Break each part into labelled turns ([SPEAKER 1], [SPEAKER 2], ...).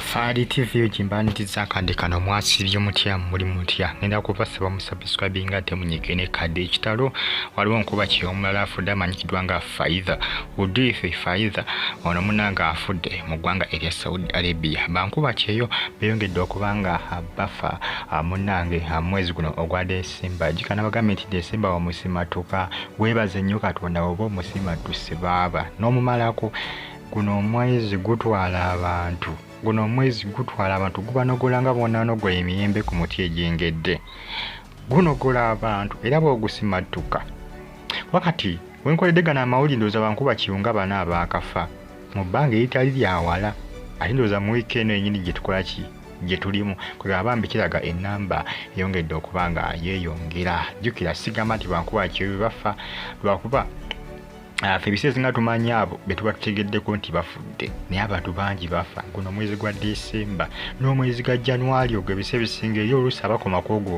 [SPEAKER 1] Fadi TV ujimbanitiza akande kano mwasibye mutya muri mutya ngenda kubasaba musubscribing ate munyekene kade ekitalo waliwo nkuba kyomulala afudde amanyikidwa nga Faiza Udife Faiza ono munanga afudde mu ggwanga erya Saudi Arabia bankuba kyeyo beyongedde okubanga bafa munange mwezi guno ogwa Desemba jikana bagambe nti Desemba wa musimatuka webaze nnyo Katonda oba omusimatusi baba n'omumalako guno omwezi gutwala abantu guba nogolanga bonna nogola emiyembe ku muti egyengedde gunogola abantu era bw'ogusimatuka wakati wenkoledde gana amawulire ndowooza bankuba kiyunga bana abaakafa mu bbanga eritali lyawala ate ndowooza mu wiiki eno yennyini gye tulimu kwegaba bambi kiraga ennamba eyongedde okuba nga yeeyongera jjukira sigamba nti bankuba kiyo bafa lwakuba ebiseera nga tumanya abo betuba tutegeddeko nti bafudde naye abantu bangi bafa guno omwezi gwa Desemba n'omwezi gwa January ogwo ebiseera bisinga eri oluusi abakoma kwogwo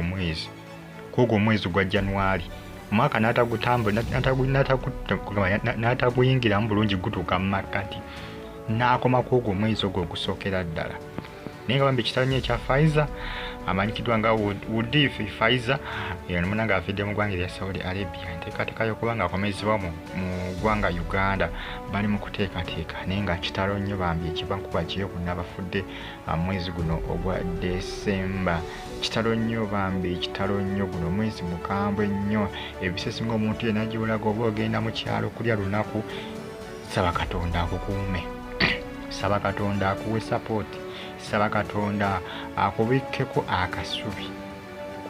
[SPEAKER 1] omwezi gwa January omwaka n'ataguyingiramu bulungi gutuuka mu makkati n'akoma kwogwo omwezi ogwo ogusookera ddala naye nga bambi ekitalo nnyo ekya Faiza amanyikidwa nga Udife Faiza munanga afidde mu ggwanga erya Saudi Arabia enteekateeka y'okuba nga akomezebwa mu ggwanga Uganda bali mu kuteekateeka naye nga kitalo nnyo bambi ekiba nkuba kiyo ku n'abafudde mwezi guno ogwa Desemba kitalo nnyo bambi kitalo nnyo guno mwezi mukambwe nnyo ebiseera nga omuntu yenna gy'olaga oba ogenda mu kyalo kulya lunaku saba Katonda akukuume saba Katonda akuwe sapooti saba Katonda akubikkeko akasubi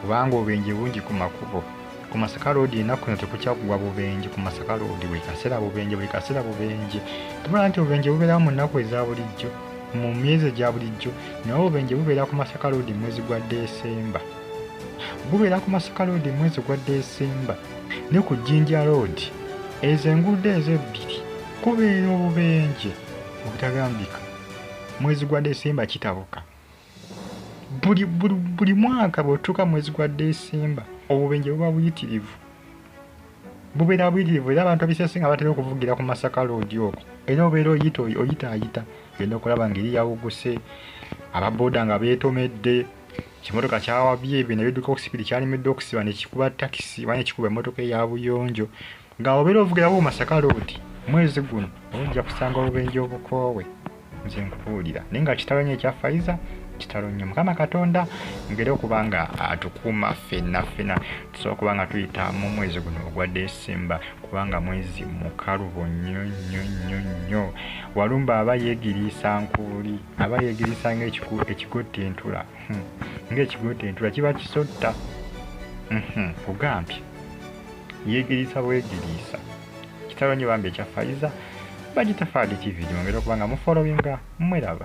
[SPEAKER 1] kubanga obubenje bungi ku makubo ku Masaka Road ennaku zino tekukyakugwa bubenje ku Masaka Road buli kaseera bubenje tubula nti obubenje bubeerawo mu nnaku eza bulijjo mu myezi egya bulijjo naye obubenje bubeera ku Masaka Road mwezi gwa Desemba ne ku Jinja Road ezo enguudo ezo ebbiri kubeera obubenje obutagambika mwezi gwa Desemba kitabuka buli mwaka bw'otuuka mwezi gwa Desemba obubenje buba buyitirivu era abantu abiseera nga batera okuvugira ku Masaka Road okwo era obeera oyitaayita genda okulaba ngeri yawuguse ababoda nga beetomedde kimotoka kyawabye ebyo ne bidduka okusipidi kyalimedde okusiba ne kikuba takisi oba ne kikuba emmotoka eya buyonjo nga obeera ovugira wo Masaka Road mwezi guno ojja kusanga obubenje obukoowe nze nkubuulira naye nga kitalo nnyo ekya Faiza kitalo nnyo Mukama Katonda ngeri okuba nga atukuuma ffenna tusobola okuba nga tuyita mu mwezi guno ogwa Desemba kubanga mwezi mukalubo nnyo walumba aba yeegiriisa nkuuli aba yeegiriisa ng'ekigottentula ng'ekigottentula kiba kisotta kugambye yeegiriisa bwegiriisa kitalo nnyo bambi ekya Faiza bagita Fadi TV ngeri okuba nga mufolowinga mweraba